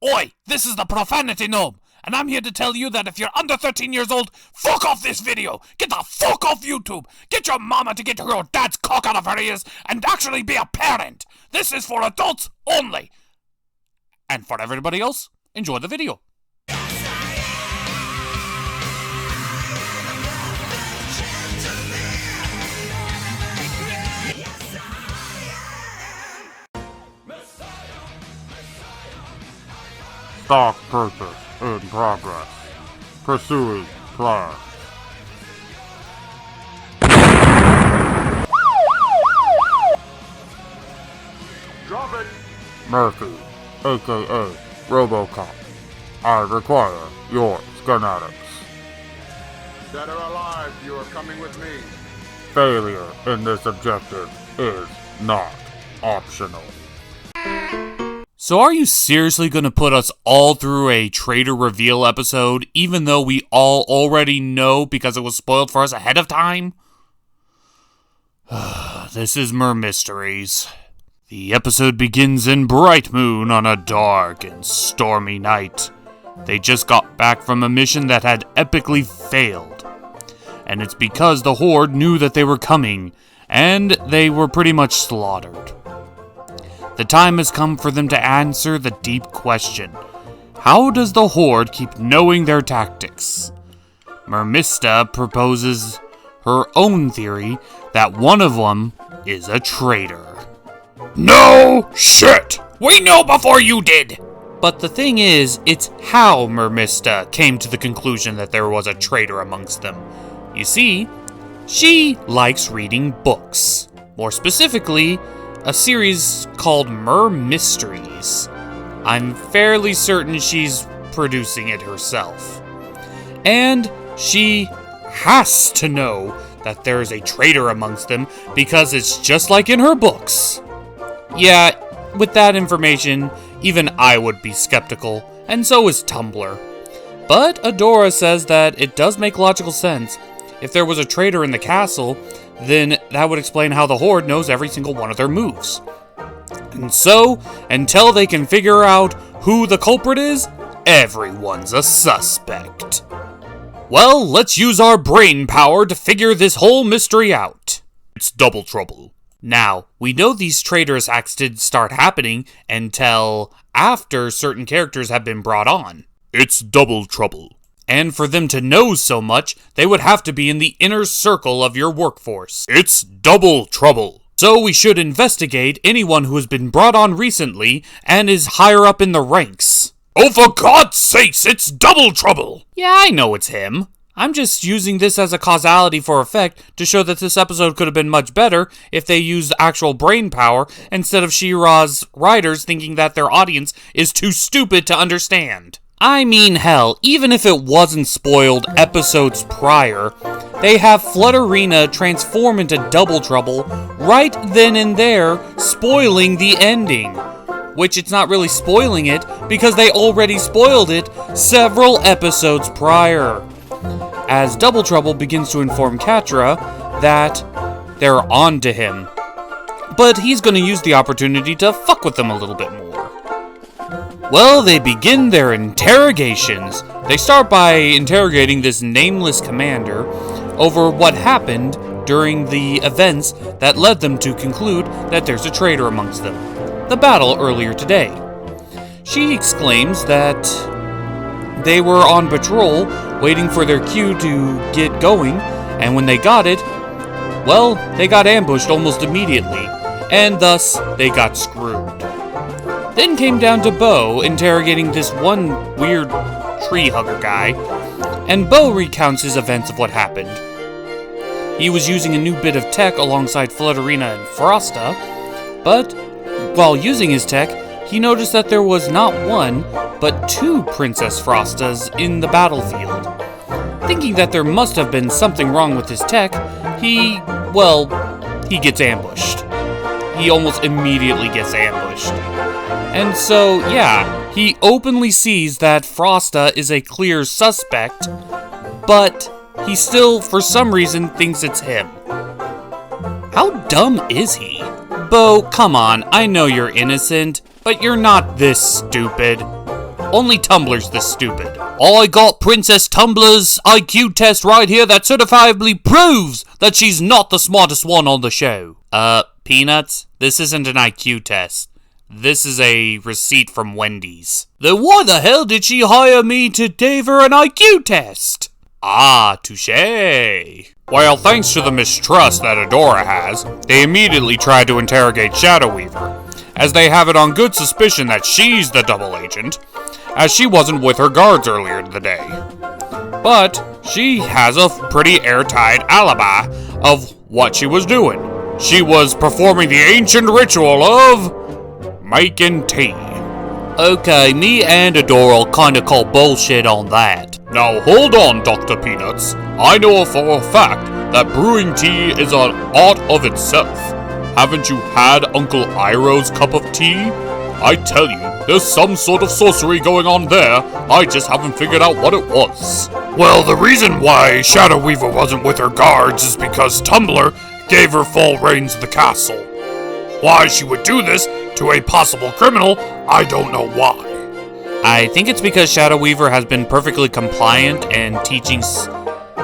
Oi, this is the Profanity Gnome, and I'm here to tell you that if you're under 13 years old, fuck off this video! Get the fuck off YouTube! Get your mama to get your dad's cock out of her ears and actually be a parent! This is for adults only! And for everybody else, enjoy the video. Stock purchase in progress. Pursuing plan. Drop it! Murphy, aka RoboCop. I require your schematics. Dead or alive, you are coming with me. Failure in this objective is not optional. So are you seriously gonna put us all through a traitor reveal episode, even though we all already know because it was spoiled for us ahead of time? This is Mer-Mysteries. The episode begins in Bright Moon on a dark and stormy night. They just got back from a mission that had epically failed. And it's because the Horde knew that they were coming, and they were pretty much slaughtered. The time has come for them to answer the deep question. How does the Horde keep knowing their tactics? Mermista proposes her own theory that one of them is a traitor. No shit! We knew before you did! But the thing is, it's how Mermista came to the conclusion that there was a traitor amongst them. You see, she likes reading books. More specifically, a series called Mer-Mysteries. I'm fairly certain she's producing it herself. And she has to know that there's a traitor amongst them because it's just like in her books. Yeah, with that information, even I would be skeptical, and so is Tumblr. But Adora says that it does make logical sense. If there was a traitor in the castle, then that would explain how the Horde knows every single one of their moves. And so, until they can figure out who the culprit is, everyone's a suspect. Well, let's use our brain power to figure this whole mystery out. It's double trouble. Now, we know these traitors acts didn't start happening until after certain characters have been brought on. It's double trouble. And for them to know so much, they would have to be in the inner circle of your workforce. It's double trouble. So we should investigate anyone who has been brought on recently and is higher up in the ranks. Oh, for God's sakes, it's double trouble! Yeah, I know it's him. I'm just using this as a causality for effect to show that this episode could have been much better if they used actual brain power instead of She-Ra's writers thinking that their audience is too stupid to understand. I mean, hell, even if it wasn't spoiled episodes prior, they have Flutterina transform into Double Trouble right then and there, spoiling the ending. Which it's not really spoiling it, because they already spoiled it several episodes prior. As Double Trouble begins to inform Catra that they're on to him. But he's gonna use the opportunity to fuck with them a little bit more. Well, they begin their interrogations. They start by interrogating this nameless commander over what happened during the events that led them to conclude that there's a traitor amongst them. The battle earlier today. She exclaims that they were on patrol waiting for their cue to get going, and when they got it, well, they got ambushed almost immediately, and thus they got screwed. Then came down to Bo interrogating this one weird tree hugger guy, and Bo recounts his events of what happened. He was using a new bit of tech alongside Flutterina and Frosta, but while using his tech, he noticed that there was not one, but two Princess Frostas in the battlefield. Thinking that there must have been something wrong with his tech, he gets ambushed. He almost immediately gets ambushed. And so, yeah, he openly sees that Frosta is a clear suspect, but he still, for some reason, thinks it's him. How dumb is he? Bo, come on, I know you're innocent, but you're not this stupid. Only Tumblr's this stupid. I got Princess Tumblr's IQ test right here that certifiably proves that she's not the smartest one on the show. Peanuts, this isn't an IQ test. This is a receipt from Wendy's. Then why the hell did she hire me to give her an IQ test? Ah, touché. Well, thanks to the mistrust that Adora has, they immediately tried to interrogate Shadow Weaver, as they have it on good suspicion that she's the double agent, as she wasn't with her guards earlier in the day. But she has a pretty airtight alibi of what she was doing. She was performing the ancient ritual of making tea. Okay, me and Adora kinda call bullshit on that. Now hold on, Dr. Peanuts. I know for a fact that brewing tea is an art of itself. Haven't you had Uncle Iroh's cup of tea? I tell you, there's some sort of sorcery going on there. I just haven't figured out what it was. Well, the reason why Shadow Weaver wasn't with her guards is because Tumbler gave her full reins of the castle. Why she would do this to a possible criminal, I don't know why. I think it's because Shadow Weaver has been perfectly compliant and teaching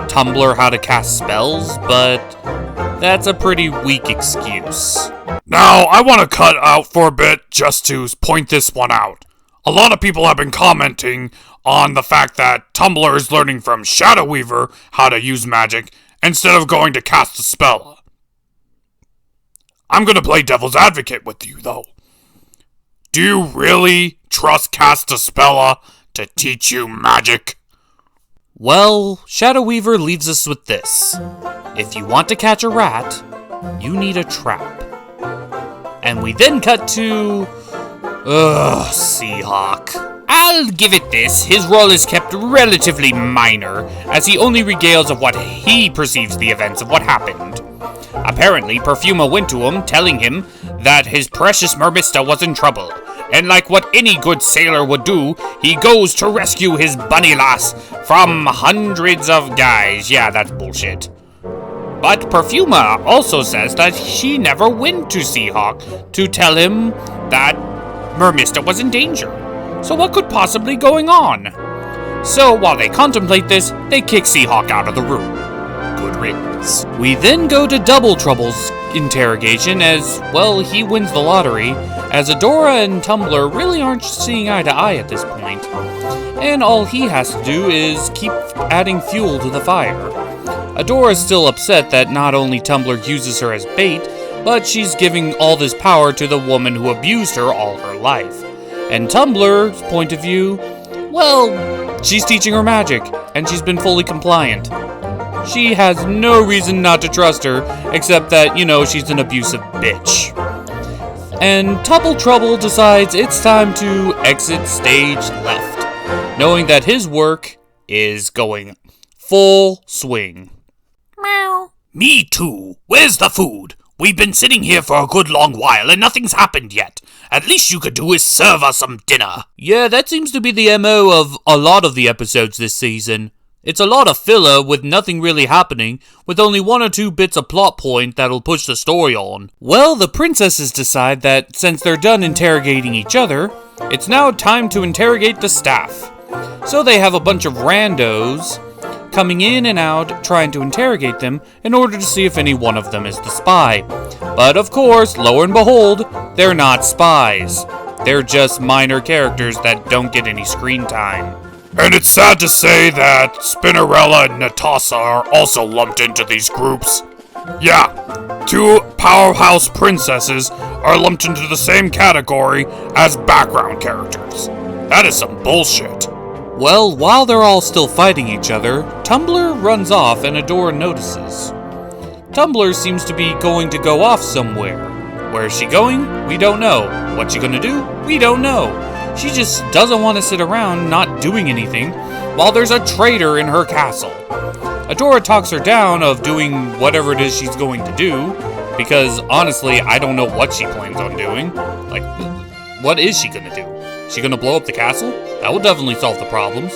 Tumbler how to cast spells, but that's a pretty weak excuse. Now, I want to cut out for a bit just to point this one out. A lot of people have been commenting on the fact that Tumbler is learning from Shadow Weaver how to use magic instead of going to cast a spell. I'm going to play devil's advocate with you, though. Do you really trust Castaspella to teach you magic? Well, Shadow Weaver leaves us with this. If you want to catch a rat, you need a trap. And we then cut to... Seahawk. I'll give it this. His role is kept relatively minor, as he only regales of what he perceives the events of what happened. Apparently, Perfuma went to him, telling him that his precious Mermista was in trouble. And like what any good sailor would do, he goes to rescue his bunny lass from hundreds of guys. Yeah, that's bullshit. But Perfuma also says that she never went to Seahawk to tell him that Mermista was in danger. So what could possibly going on? So while they contemplate this, they kick Seahawk out of the room. Good riddance. We then go to Double Trouble's interrogation as, well, he wins the lottery, as Adora and Tumbler really aren't seeing eye to eye at this point. And all he has to do is keep adding fuel to the fire. Adora is still upset that not only Tumbler uses her as bait, but she's giving all this power to the woman who abused her all her life. And Tumbler's point of view, well, she's teaching her magic, and she's been fully compliant. She has no reason not to trust her, except that, she's an abusive bitch. And Double Trouble decides it's time to exit stage left, knowing that his work is going full swing. Meow. Me too. Where's the food? We've been sitting here for a good long while and nothing's happened yet. At least you could do is serve us some dinner. Yeah, that seems to be the MO of a lot of the episodes this season. It's a lot of filler with nothing really happening, with only 1 or 2 bits of plot point that'll push the story on. Well, the princesses decide that since they're done interrogating each other, it's now time to interrogate the staff. So they have a bunch of randos coming in and out trying to interrogate them in order to see if any one of them is the spy. But of course, lo and behold, they're not spies. They're just minor characters that don't get any screen time. And it's sad to say that Spinnerella and Natasha are also lumped into these groups. Yeah, 2 powerhouse princesses are lumped into the same category as background characters. That is some bullshit. Well, while they're all still fighting each other, Tumbler runs off and Adora notices. Tumbler seems to be going to go off somewhere. Where is she going? We don't know. What's she gonna do? We don't know. She just doesn't want to sit around not doing anything while there's a traitor in her castle. Adora talks her down of doing whatever it is she's going to do, because honestly, I don't know what she plans on doing. Like, what is she gonna do? Is she gonna blow up the castle? That will definitely solve the problems.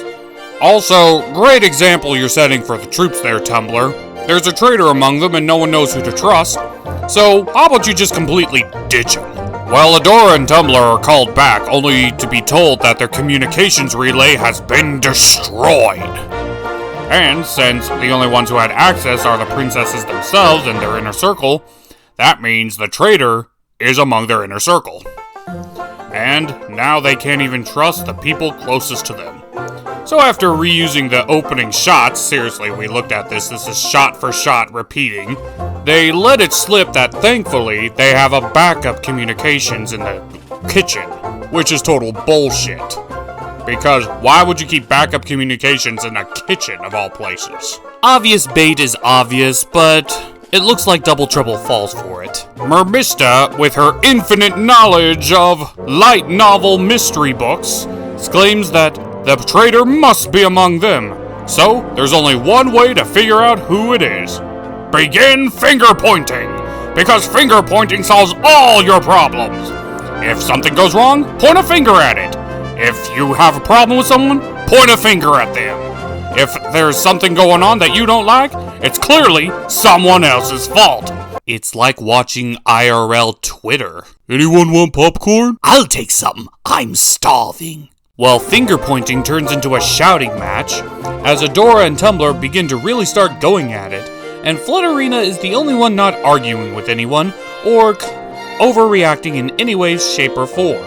Also, great example you're setting for the troops there, Tumbler. There's a traitor among them and no one knows who to trust. So, how about you just completely ditch him? Well, Adora and Tumblr are called back, only to be told that their communications relay has been destroyed. And since the only ones who had access are the princesses themselves and their inner circle, that means the traitor is among their inner circle. And now they can't even trust the people closest to them. So after reusing the opening shots, seriously, we looked at this is shot for shot repeating, they let it slip that thankfully they have a backup communications in the kitchen, which is total bullshit. Because why would you keep backup communications in a kitchen of all places? Obvious bait is obvious, but it looks like Double Trouble falls for it. Mer-Mista, with her infinite knowledge of light novel mystery books, exclaims that the traitor must be among them. So, there's only one way to figure out who it is. Begin finger pointing! Because finger pointing solves all your problems! If something goes wrong, point a finger at it. If you have a problem with someone, point a finger at them. If there's something going on that you don't like, it's clearly someone else's fault. It's like watching IRL Twitter. Anyone want popcorn? I'll take some. I'm starving. Well, finger pointing turns into a shouting match, as Adora and Tumblr begin to really start going at it, and Flutterina is the only one not arguing with anyone, or overreacting in any way, shape, or form.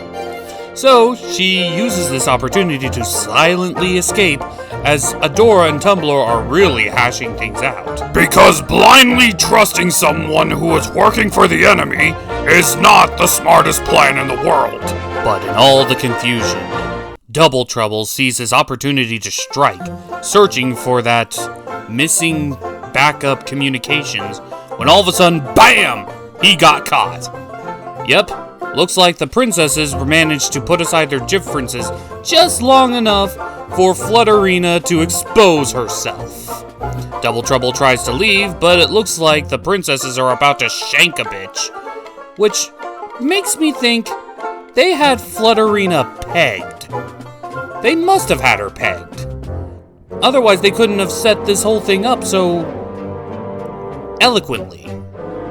So, she uses this opportunity to silently escape, as Adora and Tumblr are really hashing things out. Because blindly trusting someone who is working for the enemy is not the smartest plan in the world. But in all the confusion, Double Trouble sees his opportunity to strike, searching for that missing backup communications, when all of a sudden, BAM! He got caught. Yep, looks like the princesses managed to put aside their differences just long enough for Flutterina to expose herself. Double Trouble tries to leave, but it looks like the princesses are about to shank a bitch, which makes me think they had Flutterina pegged. They must have had her pegged. Otherwise, they couldn't have set this whole thing up so eloquently.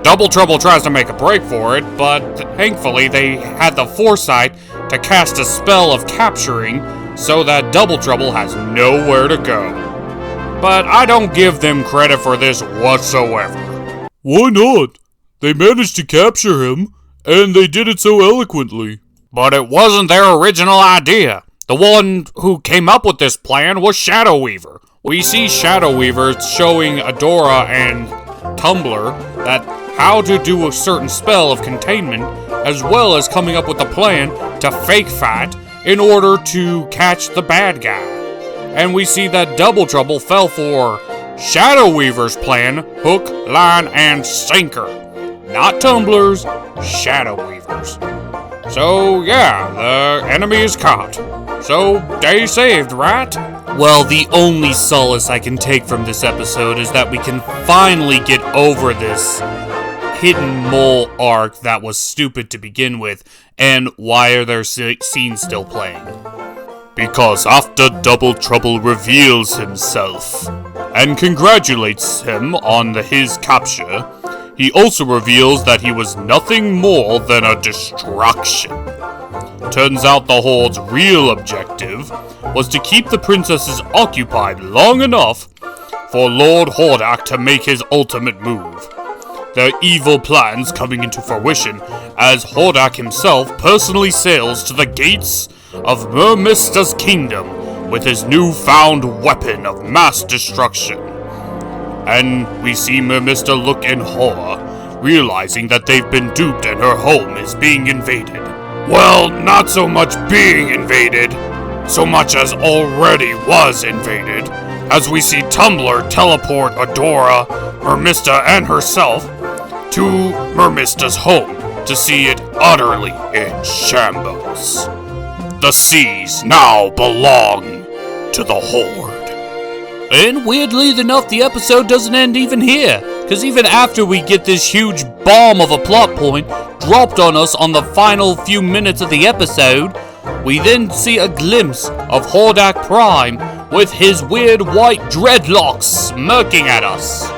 Double Trouble tries to make a break for it, but thankfully they had the foresight to cast a spell of capturing so that Double Trouble has nowhere to go. But I don't give them credit for this whatsoever. Why not? They managed to capture him, and they did it so eloquently. But it wasn't their original idea. The one who came up with this plan was Shadow Weaver. We see Shadow Weaver showing Adora and Tumblr that how to do a certain spell of containment, as well as coming up with a plan to fake fight in order to catch the bad guy. And we see that Double Trouble fell for Shadow Weaver's plan, hook, line, and sinker. Not Tumblr's, Shadow Weaver's. So yeah, the enemy is caught. So, day saved, right? Well, the only solace I can take from this episode is that we can finally get over this hidden mole arc that was stupid to begin with, and why are their scenes still playing? Because after Double Trouble reveals himself and congratulates him on his capture, he also reveals that he was nothing more than a distraction. Turns out the Horde's real objective was to keep the princesses occupied long enough for Lord Hordak to make his ultimate move. Their evil plans coming into fruition as Hordak himself personally sails to the gates of Mer-Mista's kingdom with his newfound weapon of mass destruction. And we see Mer-Mista look in horror, realizing that they've been duped and her home is being invaded. Well, not so much being invaded, so much as already was invaded, as we see Tumblr teleport Adora, Mer-Mista, and herself to Mer-Mista's home to see it utterly in shambles. The seas now belong to the Horde. And weirdly enough, the episode doesn't end even here, because even after we get this huge bomb of a plot point dropped on us on the final few minutes of the episode, we then see a glimpse of Hordak Prime with his weird white dreadlocks smirking at us.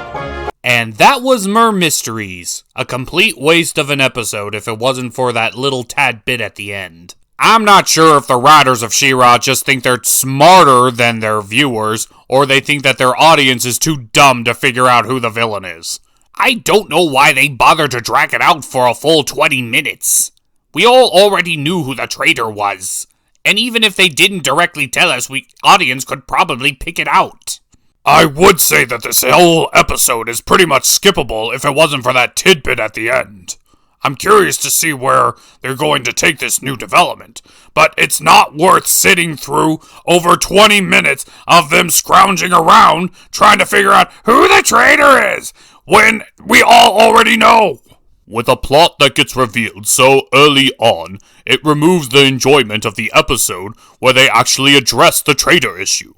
And that was Mer-Mysteries, a complete waste of an episode if it wasn't for that little tad bit at the end. I'm not sure if the writers of She-Ra just think they're smarter than their viewers, or they think that their audience is too dumb to figure out who the villain is. I don't know why they bothered to drag it out for a full 20 minutes. We all already knew who the traitor was. And even if they didn't directly tell us, audience could probably pick it out. I would say that this whole episode is pretty much skippable if it wasn't for that tidbit at the end. I'm curious to see where they're going to take this new development, but it's not worth sitting through over 20 minutes of them scrounging around trying to figure out who the traitor is, when we all already know. With a plot that gets revealed so early on, it removes the enjoyment of the episode where they actually address the traitor issue.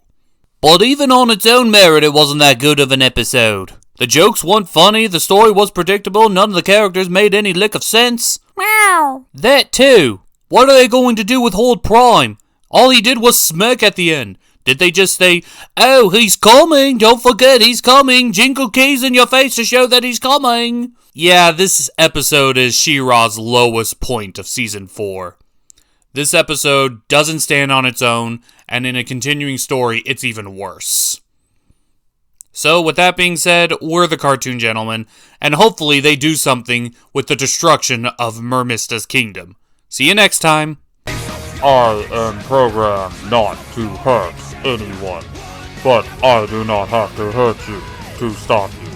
But even on its own merit, it wasn't that good of an episode. The jokes weren't funny, the story was predictable, none of the characters made any lick of sense. Meow. That too. What are they going to do with Hold Prime? All he did was smirk at the end. Did they just say, "Oh, he's coming, don't forget he's coming, jingle keys in your face to show that he's coming"? Yeah, this episode is She-Ra's lowest point of Season 4. This episode doesn't stand on its own, and in a continuing story, it's even worse. So, with that being said, we're the Cartoon Gentlemen, and hopefully they do something with the destruction of Mermista's kingdom. See you next time. I am programmed not to hurt anyone, but I do not have to hurt you to stop you.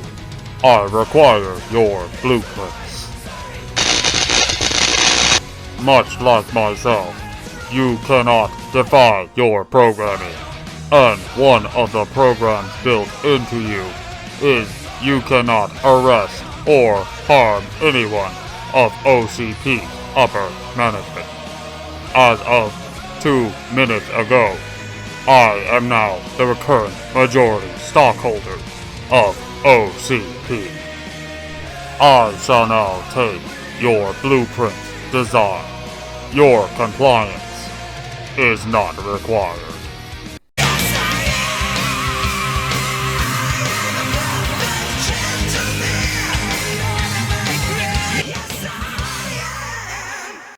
I require your blueprints. Much like myself, you cannot defy your programming, and one of the programs built into you is you cannot arrest or harm anyone of OCP upper management. As of 2 minutes ago, I am now the recurrent majority stockholder of OCP. I shall now take your blueprints design. Your compliance is not required.